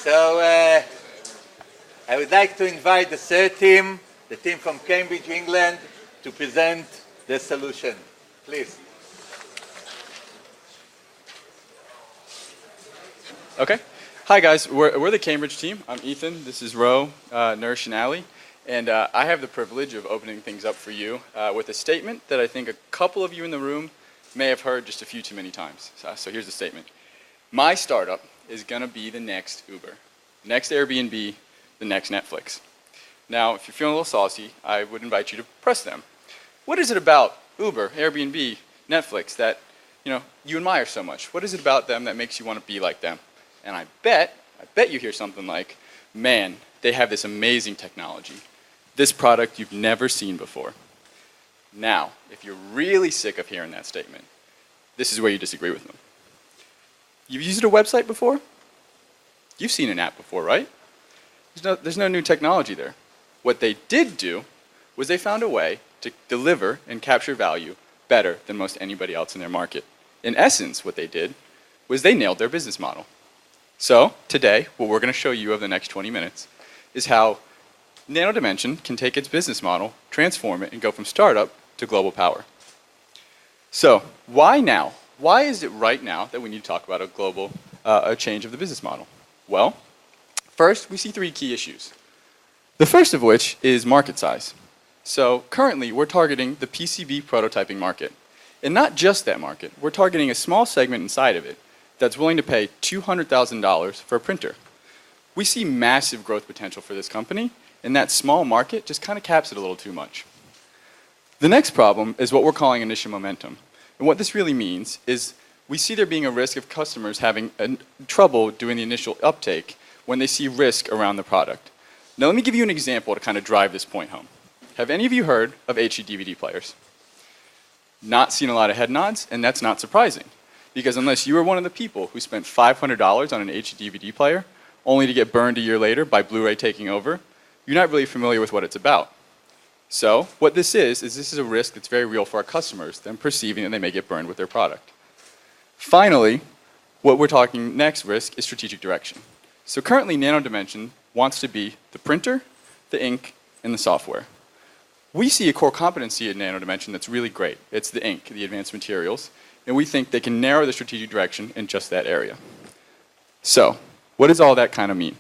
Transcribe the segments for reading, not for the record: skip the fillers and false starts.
So I would like to invite the third team, the team from Cambridge, England, to present the solution. Please. Okay. Hi, guys. We're the Cambridge team. I'm Ethan. This is Ro, Nursh, and Ali. And I have the privilege of opening things up for you with a statement that I think a couple of you in the room may have heard just a few too many times. So here's the statement. My startup is going to be the next Uber, next Airbnb, the next Netflix. Now, if you're feeling a little saucy, I would invite you to press them. What is it about Uber, Airbnb, Netflix that you admire so much? What is it about them that makes you want to be like them? And I bet you hear something like, man, they have this amazing technology, this product you've never seen before. Now, if you're really sick of hearing that statement, this is where you disagree with them. You've used a website before? You've seen an app before, right? There's no new technology there. What they did do was they found a way to deliver and capture value better than most anybody else in their market. In essence, what they did was they nailed their business model. So today, what we're going to show you over the next 20 minutes is how Nano Dimension can take its business model, transform it, and go from startup to global power. So why now? Why is it right now that we need to talk about a global change of the business model? Well, first, we see three key issues. The first of which is market size. So currently, we're targeting the PCB prototyping market. And not just that market. We're targeting a small segment inside of it that's willing to pay $200,000 for a printer. We see massive growth potential for this company, and that small market just kind of caps it a little too much. The next problem is what we're calling initial momentum. And what this really means is we see there being a risk of customers having trouble doing the initial uptake when they see risk around the product. Now let me give you an example to kind of drive this point home. Have any of you heard of HD DVD players? Not seen a lot of head nods, and that's not surprising. Because unless you were one of the people who spent $500 on an HD DVD player, only to get burned a year later by Blu-ray taking over, you're not really familiar with what it's about. So what this is a risk that's very real for our customers, them perceiving that they may get burned with their product. Finally, what we're talking next risk is strategic direction. So currently, Nano Dimension wants to be the printer, the ink, and the software. We see a core competency at Nano Dimension that's really great. It's the ink, the advanced materials, and we think they can narrow the strategic direction in just that area. So, what does all that kind of mean?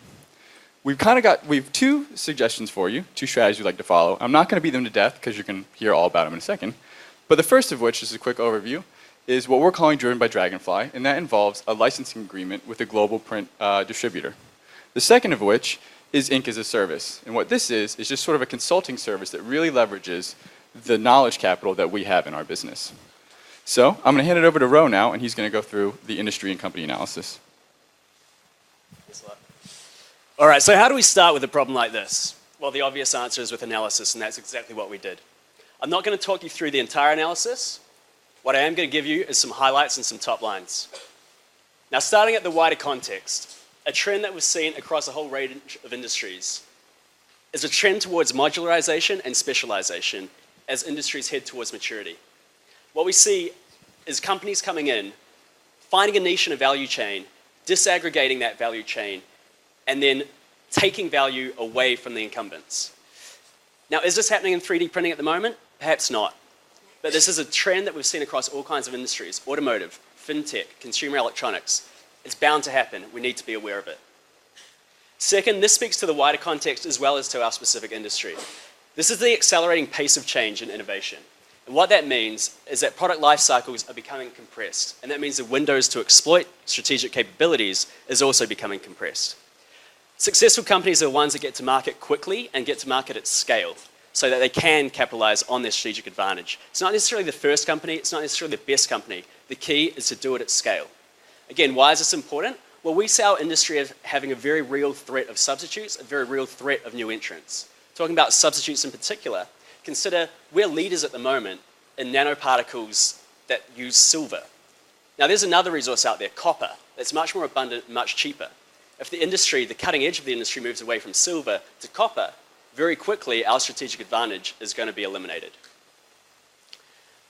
We have two suggestions for you, two strategies we'd like to follow. I'm not going to beat them to death because you can hear all about them in a second. But the first of which, is a quick overview, is what we're calling Driven by Dragonfly, and that involves a licensing agreement with a global print distributor. The second of which is Ink as a Service. And what this is just sort of a consulting service that really leverages the knowledge capital that we have in our business. So I'm going to hand it over to Ro now, and he's going to go through the industry and company analysis. All right, so how do we start with a problem like this? Well, the obvious answer is with analysis, and that's exactly what we did. I'm not going to talk you through the entire analysis. What I am going to give you is some highlights and some top lines. Now, starting at the wider context, a trend that we've seen across a whole range of industries is a trend towards modularization and specialization as industries head towards maturity. What we see is companies coming in, finding a niche in a value chain, disaggregating that value chain, and then taking value away from the incumbents. Now, is this happening in 3D printing at the moment? Perhaps not. But this is a trend that we've seen across all kinds of industries: automotive, fintech, consumer electronics. It's bound to happen. We need to be aware of it. Second, this speaks to the wider context as well as to our specific industry. This is the accelerating pace of change and innovation. And what that means is that product life cycles are becoming compressed. And that means the windows to exploit strategic capabilities is also becoming compressed. Successful companies are the ones that get to market quickly and get to market at scale so that they can capitalize on their strategic advantage. It's not necessarily the first company, it's not necessarily the best company. The key is to do it at scale. Again, why is this important? Well, we see our industry as having a very real threat of substitutes, a very real threat of new entrants. Talking about substitutes in particular, consider we're leaders at the moment in nanoparticles that use silver. Now, there's another resource out there, copper, that's much more abundant, much cheaper. If the industry, the cutting edge of the industry moves away from silver to copper, very quickly our strategic advantage is going to be eliminated.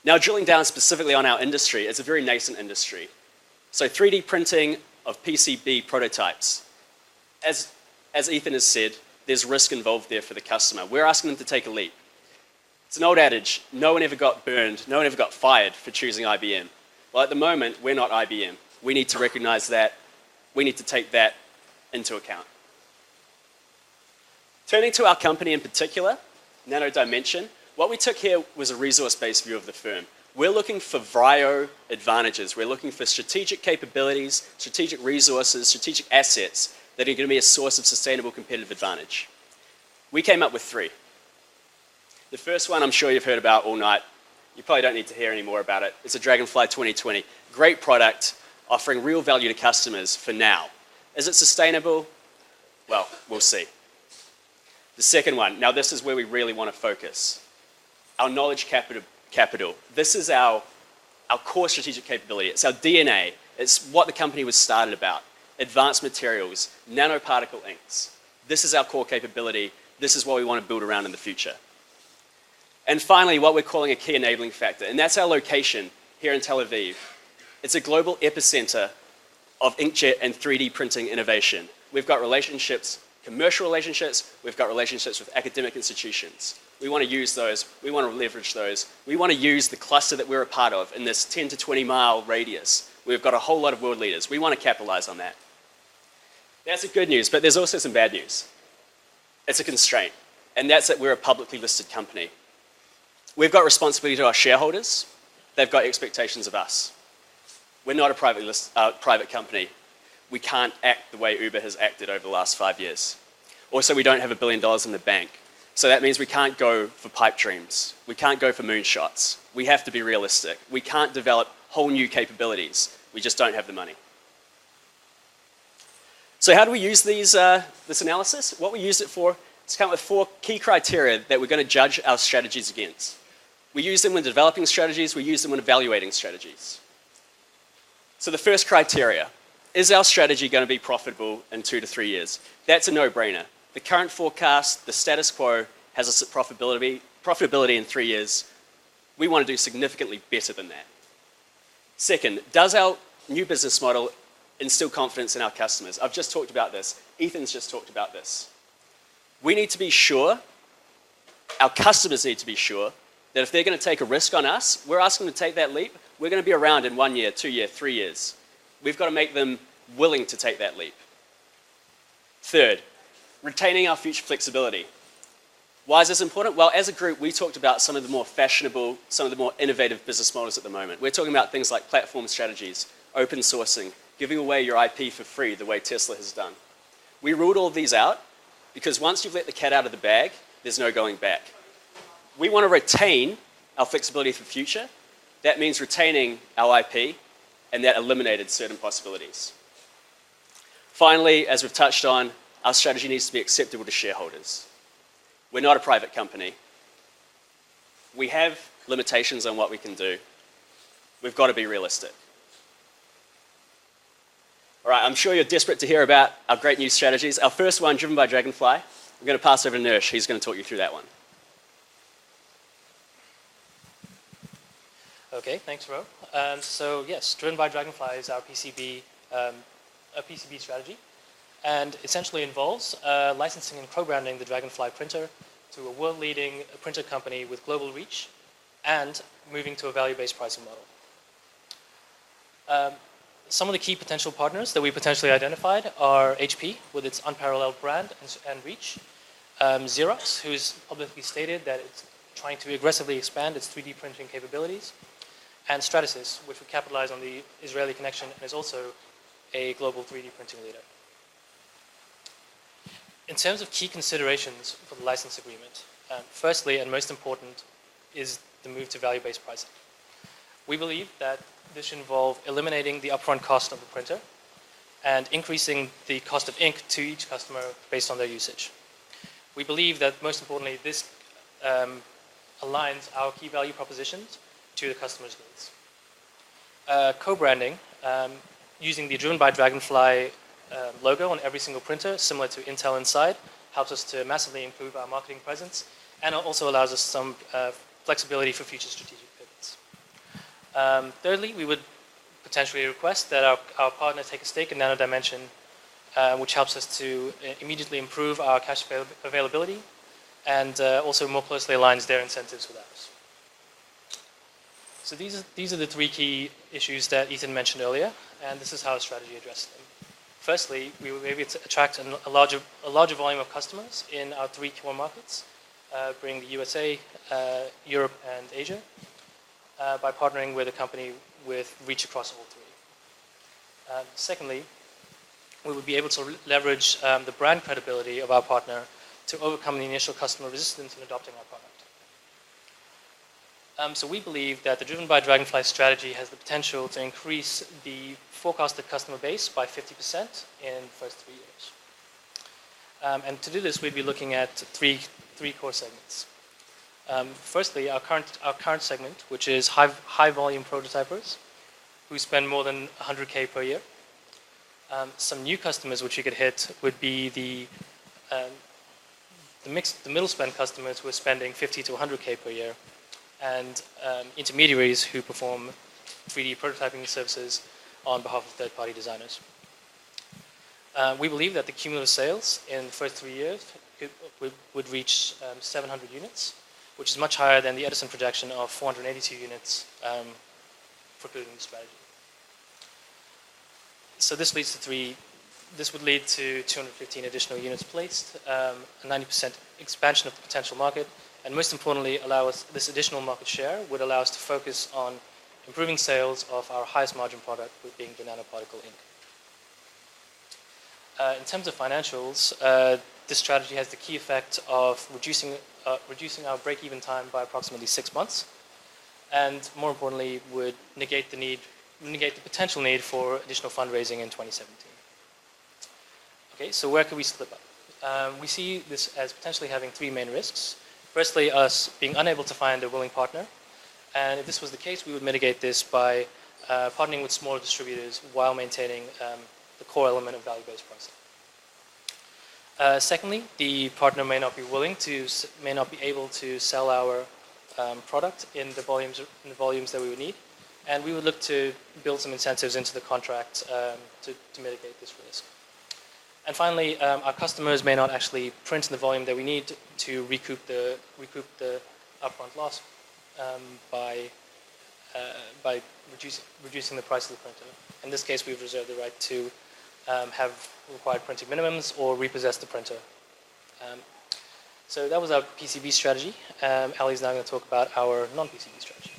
Now, drilling down specifically on our industry, it's a very nascent industry. So 3D printing of PCB prototypes as Ethan has said, there's risk involved there for the customer. We're asking them to take a leap. It's an old adage, no one ever got burned, no one ever got fired for choosing IBM. Well, at the moment, we're not IBM. We need to recognize that. We need to take that into account. Turning to our company in particular, Nano Dimension, what we took here was a resource-based view of the firm. We're looking for VRIO advantages. We're looking for strategic capabilities, strategic resources, strategic assets that are going to be a source of sustainable competitive advantage. We came up with 3. The first one I'm sure you've heard about all night. You probably don't need to hear any more about it. It's a Dragonfly 2020. Great product, offering real value to customers for now. Is it sustainable? Well, we'll see. The second one, now this is where we really want to focus. Our knowledge capital. This is our core strategic capability. It's our DNA. It's what the company was started about. Advanced materials, nanoparticle inks. This is our core capability. This is what we want to build around in the future. And finally, what we're calling a key enabling factor, and that's our location here in Tel Aviv. It's a global epicenter of inkjet and 3D printing innovation. We've got relationships, commercial relationships, we've got relationships with academic institutions. We want to use those, we want to leverage those. We want to use the cluster that we're a part of in this 10 to 20 mile radius. We've got a whole lot of world leaders. We want to capitalize on that. That's the good news, but there's also some bad news. It's a constraint, and that's that we're a publicly listed company. We've got responsibility to our shareholders. They've got expectations of us. We're not a private company. We can't act the way Uber has acted over the last 5 years. Also, we don't have $1 billion in the bank. So that means we can't go for pipe dreams. We can't go for moonshots. We have to be realistic. We can't develop whole new capabilities. We just don't have the money. So how do we use this analysis? What we used it for is to come up with 4 key criteria that we're going to judge our strategies against. We use them when developing strategies. We use them when evaluating strategies. So the first criteria, is our strategy going to be profitable in 2 to 3 years? That's a no-brainer. The current forecast, the status quo, has a profitability in 3 years. We want to do significantly better than that. Second, does our new business model instill confidence in our customers? I've just talked about this. Ethan's just talked about this. We need to be sure, our customers need to be sure, that if they're going to take a risk on us, we're asking them to take that leap, we're going to be around in 1 year, 2 years, 3 years. We've got to make them willing to take that leap. Third, retaining our future flexibility. Why is this important? Well, as a group, we talked about some of the more fashionable, some of the more innovative business models at the moment. We're talking about things like platform strategies, open sourcing, giving away your IP for free the way Tesla has done. We ruled all of these out because once you've let the cat out of the bag, there's no going back. We want to retain our flexibility for the future. That means retaining our IP, and that eliminated certain possibilities. Finally, as we've touched on, our strategy needs to be acceptable to shareholders. We're not a private company. We have limitations on what we can do. We've got to be realistic. All right, I'm sure you're desperate to hear about our great new strategies. Our first one, driven by Dragonfly. I'm going to pass over to Nirsh. He's going to talk you through that one. Okay, thanks, Ro. So yes, driven by Dragonfly is our PCB strategy, and essentially involves licensing and co-branding the Dragonfly printer to a world-leading printer company with global reach, and moving to a value-based pricing model. Some of the key potential partners that we potentially identified are HP, with its unparalleled brand and reach, Xerox, who's publicly stated that it's trying to aggressively expand its 3D printing capabilities, and Stratasys, which would capitalize on the Israeli connection and is also a global 3D printing leader. In terms of key considerations for the license agreement, firstly and most important is the move to value-based pricing. We believe that this should involve eliminating the upfront cost of the printer and increasing the cost of ink to each customer based on their usage. We believe that most importantly, this aligns our key value propositions to the customer's needs. Co-branding, using the Driven by Dragonfly logo on every single printer, similar to Intel Inside, helps us to massively improve our marketing presence, and it also allows us some flexibility for future strategic pivots. Thirdly, we would potentially request that our partner take a stake in Nano Dimension which helps us to immediately improve our cash availability and also more closely aligns their incentives with ours. So these are the three key issues that Ethan mentioned earlier, and this is how our strategy addresses them. Firstly, we were able to attract a larger volume of customers in our three core markets, being the USA, Europe, and Asia, by partnering with a company with reach across all three. Secondly, we would be able to leverage the brand credibility of our partner to overcome the initial customer resistance in adopting our product. So we believe that the Driven by Dragonfly strategy has the potential to increase the forecasted customer base by 50% in the first 3 years. And to do this, we'd be looking at three core segments. Firstly, our current segment, which is high volume prototypers who spend more than 100K per year. Some new customers which you could hit would be the middle spend customers who are spending 50 to 100K per year, and intermediaries who perform 3D prototyping services on behalf of third-party designers. We believe that the cumulative sales in the first 3 years would reach 700 units, which is much higher than the Edison projection of 482 units precluding the strategy. So this would lead to 215 additional units placed, a 90% expansion of the potential market, and most importantly, this additional market share would allow us to focus on improving sales of our highest margin product, being the nanoparticle ink. In terms of financials, this strategy has the key effect of reducing our break-even time by approximately 6 months, and more importantly, would negate the potential need for additional fundraising in 2017. Okay, so where could we slip up? We see this as potentially having three main risks. Firstly, us being unable to find a willing partner, and if this was the case, we would mitigate this by partnering with smaller distributors while maintaining the core element of value-based pricing. Secondly, the partner may not be able to sell our product in the volumes that we would need, and we would look to build some incentives into the contract to mitigate this risk. And finally, our customers may not actually print in the volume that we need to recoup the upfront loss by reducing the price of the printer. In this case, we've reserved the right to have required printing minimums or repossess the printer. So that was our PCB strategy. Ali's now going to talk about our non-PCB strategy.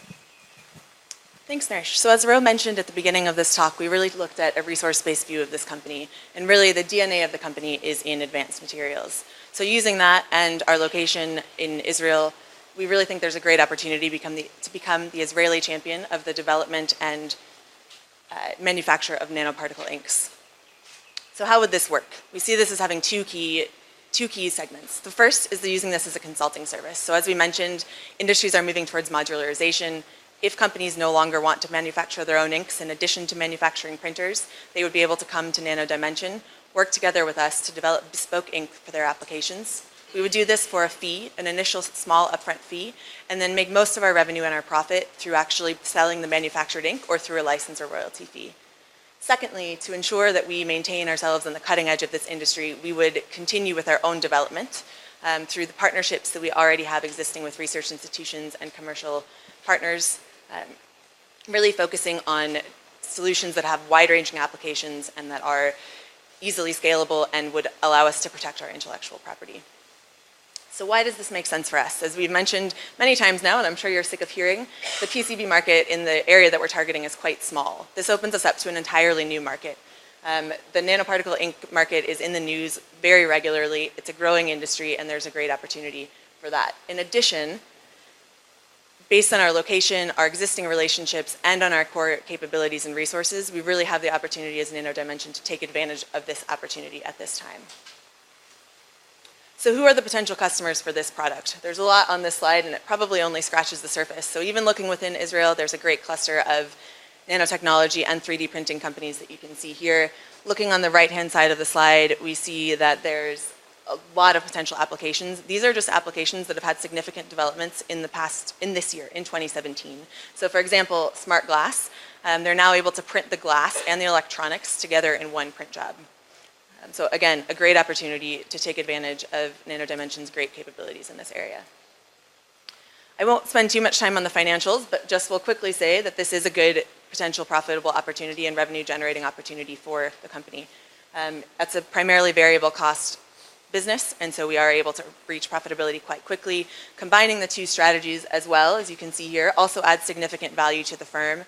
Thanks, Nersh. So as Ro mentioned at the beginning of this talk, we really looked at a resource-based view of this company. And really, the DNA of the company is in advanced materials. So using that and our location in Israel, we really think there's a great opportunity to become the Israeli champion of the development and manufacture of nanoparticle inks. So how would this work? We see this as having two key segments. The first is using this as a consulting service. So as we mentioned, industries are moving towards modularization. If companies no longer want to manufacture their own inks in addition to manufacturing printers, they would be able to come to Nano Dimension, work together with us to develop bespoke ink for their applications. We would do this for a fee, an initial small upfront fee, and then make most of our revenue and our profit through actually selling the manufactured ink or through a license or royalty fee. Secondly, to ensure that we maintain ourselves on the cutting edge of this industry, we would continue with our own development through the partnerships that we already have existing with research institutions and commercial partners, really focusing on solutions that have wide-ranging applications and that are easily scalable and would allow us to protect our intellectual property. So why does this make sense for us? As we've mentioned many times now, and I'm sure you're sick of hearing, the PCB market in the area that we're targeting is quite small. This opens us up to an entirely new market. The nanoparticle ink market is in the news very regularly. It's a growing industry, and there's a great opportunity for that. In addition, based on our location, our existing relationships, and on our core capabilities and resources, we really have the opportunity as Nano Dimension to take advantage of this opportunity at this time. So who are the potential customers for this product? There's a lot on this slide, and it probably only scratches the surface. So even looking within Israel, there's a great cluster of nanotechnology and 3D printing companies that you can see here. Looking on the right-hand side of the slide, we see that there's a lot of potential applications. These are just applications that have had significant developments in this year, in 2017. So for example, smart glass, they're now able to print the glass and the electronics together in one print job. So again, a great opportunity to take advantage of Nano Dimension's great capabilities in this area. I won't spend too much time on the financials, but just will quickly say that this is a good potential profitable opportunity and revenue generating opportunity for the company. It's a primarily variable cost business, and so we are able to reach profitability quite quickly. Combining the two strategies as well, as you can see here, also adds significant value to the firm,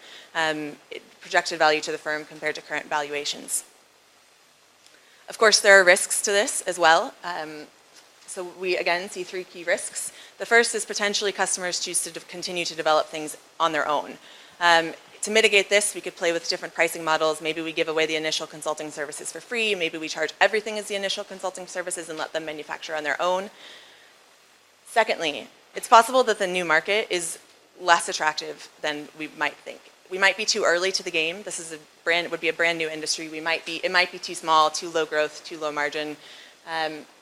projected value to the firm compared to current valuations. Of course, there are risks to this as well. So we, again, see three key risks. The first is potentially customers choose to continue to develop things on their own. To mitigate this, we could play with different pricing models. Maybe we give away the initial consulting services for free. Maybe we charge everything as the initial consulting services and let them manufacture on their own. Secondly, it's possible that the new market is less attractive than we might think. We might be too early to the game. This is it would be a brand new industry. It might be too small, too low growth, too low margin.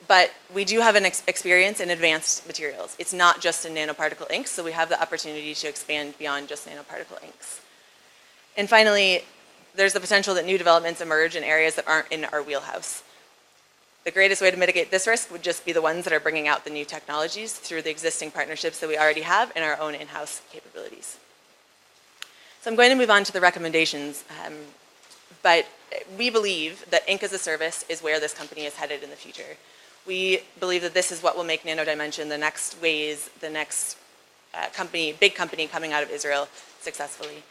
But we do have an experience in advanced materials. It's not just in nanoparticle inks, so we have the opportunity to expand beyond just nanoparticle inks. And finally, there's the potential that new developments emerge in areas that aren't in our wheelhouse. The greatest way to mitigate this risk would just be the ones that are bringing out the new technologies through the existing partnerships that we already have and our own in-house capabilities. So I'm going to move on to the recommendations, but we believe that ink as a service is where this company is headed in the future. We believe that this is what will make Nano Dimension the next ways, the next big company coming out of Israel successfully.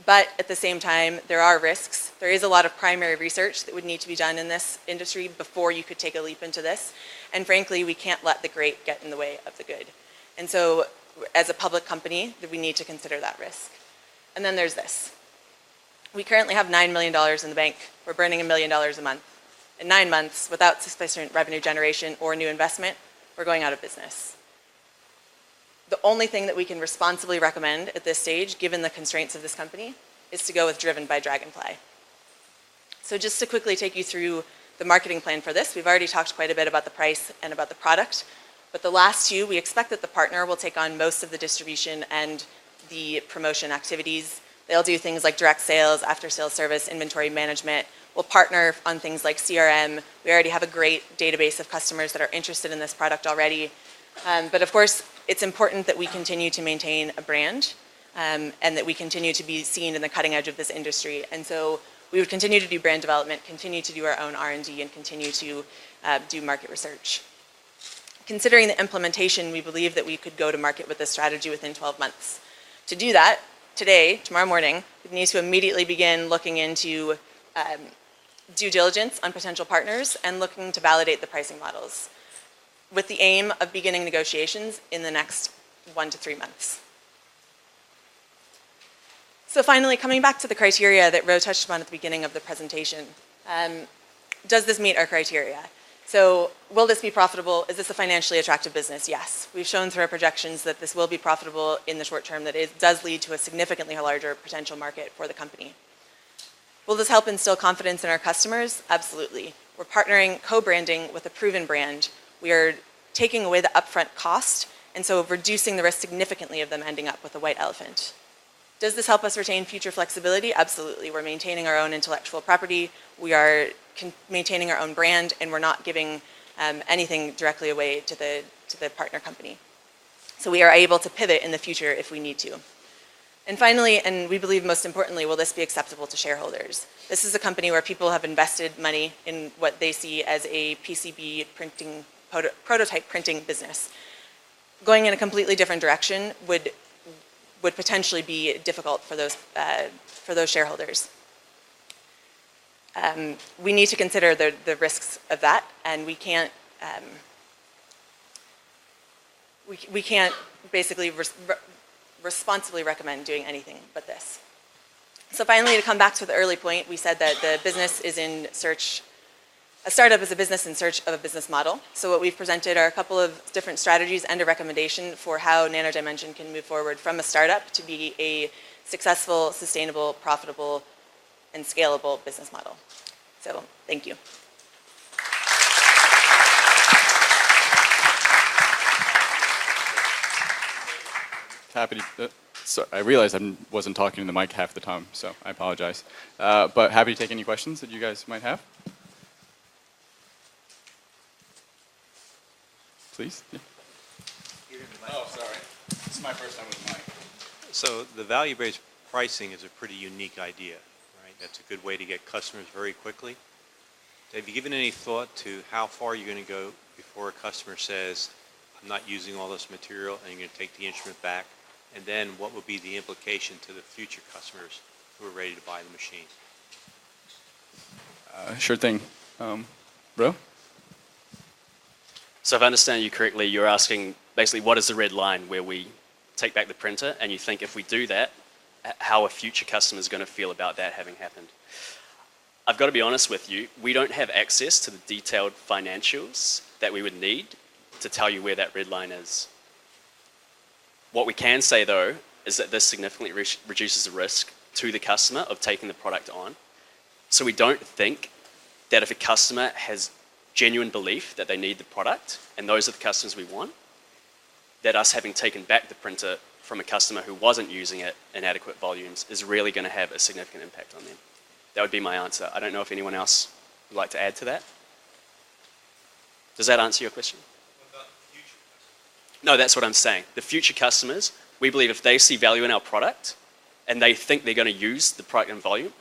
But at the same time, there are risks. There is a lot of primary research that would need to be done in this industry before you could take a leap into this. And frankly, we can't let the great get in the way of the good. And so as a public company, we need to consider that risk. And then there's this. We currently have $9 million in the bank. We're burning $1 million a month. In 9 months, without sufficient revenue generation or new investment, we're going out of business. The only thing that we can responsibly recommend at this stage, given the constraints of this company, is to go with Driven by Dragonfly. So just to quickly take you through the marketing plan for this, we've already talked quite a bit about the price and about the product, but the last two, we expect that the partner will take on most of the distribution and the promotion activities. They'll do things like direct sales, after-sales service, inventory management. We'll partner on things like CRM. We already have a great database of customers that are interested in this product already. But of course, it's important that we continue to maintain a brand and that we continue to be seen in the cutting edge of this industry. And so we would continue to do brand development, continue to do our own R&D, and continue to do market research. Considering the implementation, we believe that we could go to market with this strategy within 12 months. To do that, tomorrow morning, we need to immediately begin looking into due diligence on potential partners and looking to validate the pricing models, with the aim of beginning negotiations in the next 1 to 3 months. So finally, coming back to the criteria that Ro touched on at the beginning of the presentation, does this meet our criteria? So will this be profitable? Is this a financially attractive business? Yes. We've shown through our projections that this will be profitable in the short term, that it does lead to a significantly larger potential market for the company. Will this help instill confidence in our customers? Absolutely. We're partnering, co-branding with a proven brand. We are taking away the upfront cost, and so reducing the risk significantly of them ending up with a white elephant. Does this help us retain future flexibility? Absolutely. We're maintaining our own intellectual property. We are maintaining our own brand, and we're not giving anything directly away to the partner company. So we are able to pivot in the future if we need to. And finally, and we believe most importantly, will this be acceptable to shareholders? This is a company where people have invested money in what they see as a PCB printing, prototype printing business. Going in a completely different direction would potentially be difficult for those shareholders. We need to consider the risks of that, and we can't basically responsibly recommend doing anything but this. So finally, to come back to the early point, we said that the business is in search, a startup is a business in search of a business model. So what we've presented are a couple of different strategies and a recommendation for how Nano Dimension can move forward from a startup to be a successful, sustainable, profitable, and scalable business model. So thank you. Happy to, so I realized I wasn't talking to the mic half the time, so I apologize. But happy to take any questions that you guys might have. please. Yeah. Oh, sorry. This is my first time with the mic. So the value-based pricing is a pretty unique idea, right? That's a good way to get customers very quickly. Have you given any thought to how far you're going to go before a customer says, I'm not using all this material, and you're going to take the instrument back? And then what would be the implication to the future customers who are ready to buy the machine? Sure thing. Bro? So if I understand you correctly, you're asking basically what is the red line where we take back the printer, and you think if we do that, how are future customers going to feel about that having happened? I've got to be honest with you, we don't have access to the detailed financials that we would need to tell you where that red line is. What we can say though is that this significantly reduces the risk to the customer of taking the product on. So we don't think that if a customer has genuine belief that they need the product, and those are the customers we want, that us having taken back the printer from a customer who wasn't using it in adequate volumes is really going to have a significant impact on them. That would be my answer. I don't know if anyone else would like to add to that. Does that answer your question? What about future customers? No, that's what I'm saying. The future customers, we believe if they see value in our product and they think they're going to use the product in volume,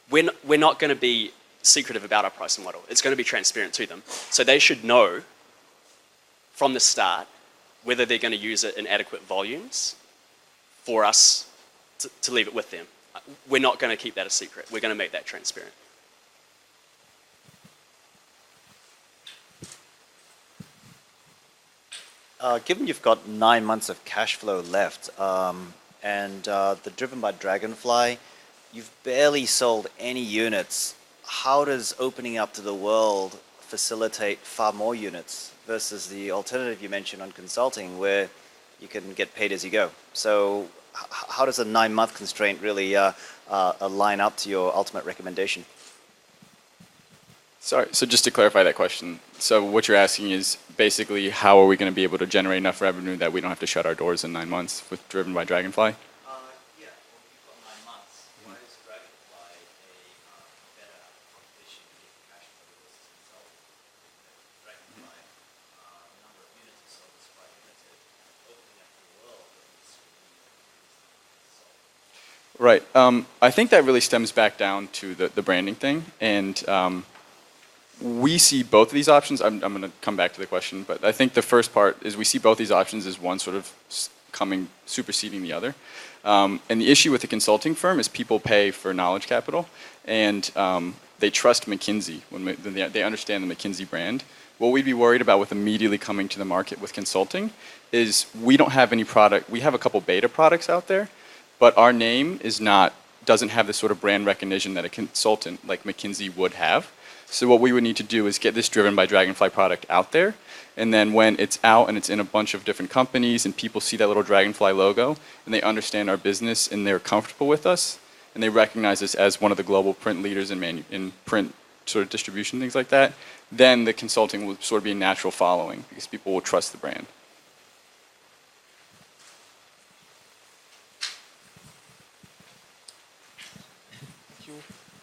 we're not going to be secretive about our pricing model. It's going to be transparent to them. So they should know from the start whether they're going to use it in adequate volumes for us to leave it with them. We're not going to keep that a secret. We're going to make that transparent. Given you've got 9 months of cash flow left, and the Driven by Dragonfly, you've barely sold any units. How does opening up to the world facilitate far more units versus the alternative you mentioned on consulting where you can get paid as you go? So how does a 9-month constraint really line up to your ultimate recommendation? Sorry, so just to clarify that question, so what you're asking is basically how are we going to be able to generate enough revenue that we don't have to shut our doors in 9 months with Driven by Dragonfly? Yeah, well, you've got 9 months. Why is Dragonfly a better proposition to get cash flow versus consulting? Dragonfly, the number of units you sold is quite limited. Opening up to the world is consulting. Right. I think that really stems back down to the branding thing. And we see both of these options. I'm going to come back to the question, but I think the first part is we see both these options as one sort of superseding the other. And the issue with the consulting firm is people pay for knowledge capital, and they trust McKinsey when they understand the McKinsey brand. What we'd be worried about with immediately coming to the market with consulting is we don't have any product. We have a couple beta products out there, but our name doesn't have the sort of brand recognition that a consultant like McKinsey would have. So what we would need to do is get this Driven by Dragonfly product out there, and then when it's out and it's in a bunch of different companies and people see that little Dragonfly logo and they understand our business and they're comfortable with us and they recognize us as one of the global print leaders in print sort of distribution, things like that, then the consulting will sort of be a natural following because people will trust the brand.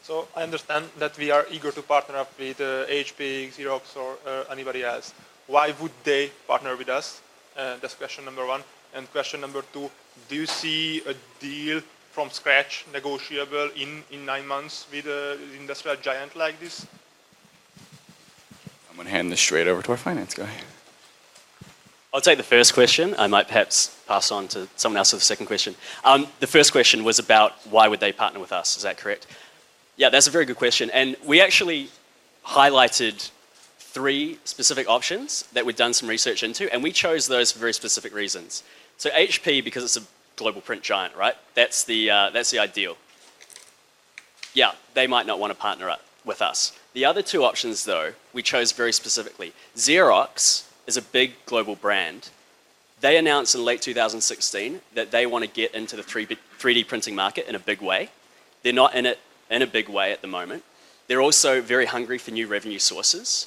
So I understand that we are eager to partner up with HP, Xerox, or anybody else. Why would they partner with us? That's question number one. And question number two, do you see a deal from scratch negotiable in 9 months with an industrial giant like this? I'm going to hand this straight over to our finance guy. I'll take the first question. I might perhaps pass on to someone else with the second question. The first question was about why would they partner with us, is that correct? Yeah, that's a very good question. And we actually highlighted 3 specific options that we'd done some research into, and we chose those for very specific reasons. So HP, because it's a global print giant, right? That's the ideal. Yeah, they might not want to partner up with us. The other 2 options, though, we chose very specifically. Xerox is a big global brand. They announced in late 2016 that they want to get into the 3D printing market in a big way. They're not in it in a big way at the moment. They're also very hungry for new revenue sources.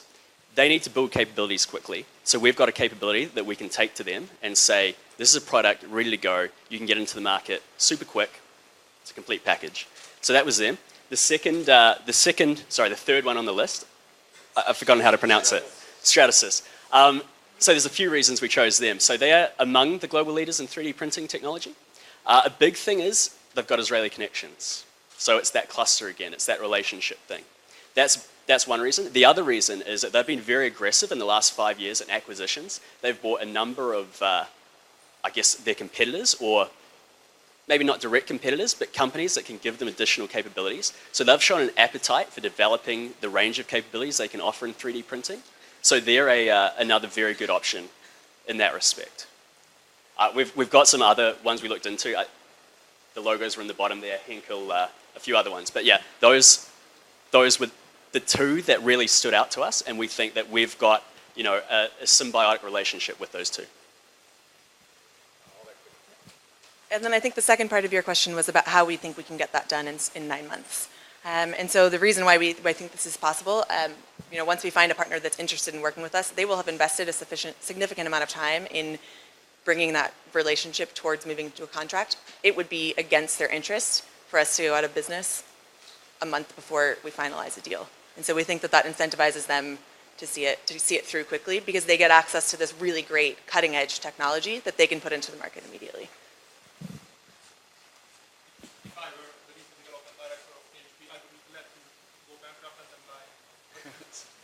They need to build capabilities quickly. So we've got a capability that we can take to them and say, this is a product ready to go. You can get into the market super quick. It's a complete package. So that was them. The third one on the list, I've forgotten how to pronounce it. Stratasys. So there's a few reasons we chose them. So they are among the global leaders in 3D printing technology. A big thing is they've got Israeli connections. So it's that cluster again, it's that relationship thing. That's one reason. The other reason is that they've been very aggressive in the last 5 years in acquisitions. They've bought a number of, I guess, their competitors, or maybe not direct competitors, but companies that can give them additional capabilities. So they've shown an appetite for developing the range of capabilities they can offer in 3D printing. So they're another very good option in that respect. We've got some other ones we looked into. The logos were in the bottom there, Henkel, a few other ones. But yeah, those were the two that really stood out to us, and we think that we've got, you know, a symbiotic relationship with those two. And then I think the second part of your question was about how we think we can get that done in 9 months. And so the reason why I think this is possible, you know, once we find a partner that's interested in working with us, they will have invested a significant amount of time in bringing that relationship towards moving to a contract. It would be against their interest for us to go out of business a month before we finalize a deal. And so we think that incentivizes them to see it through quickly, because they get access to this really great cutting edge technology that they can put into the market immediately. If I were the research and development director of PHP, I would be glad to go bankrupt and then buy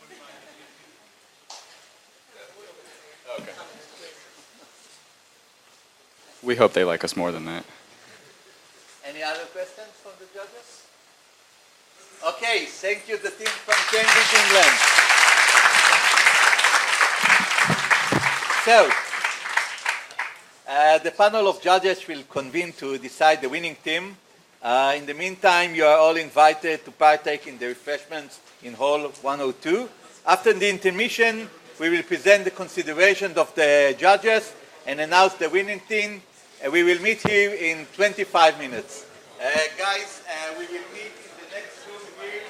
only my Okay. We hope they like us more than that. Any other questions from the judges? Okay, thank you, the team from Cambridge, England. So, the panel of judges will convene to decide the winning team. In the meantime, you are all invited to partake in the refreshments in Hall 102. After the intermission, we will present the considerations of the judges and announce the winning team. We will meet here in 25 minutes. Guys, we will meet in the next room here.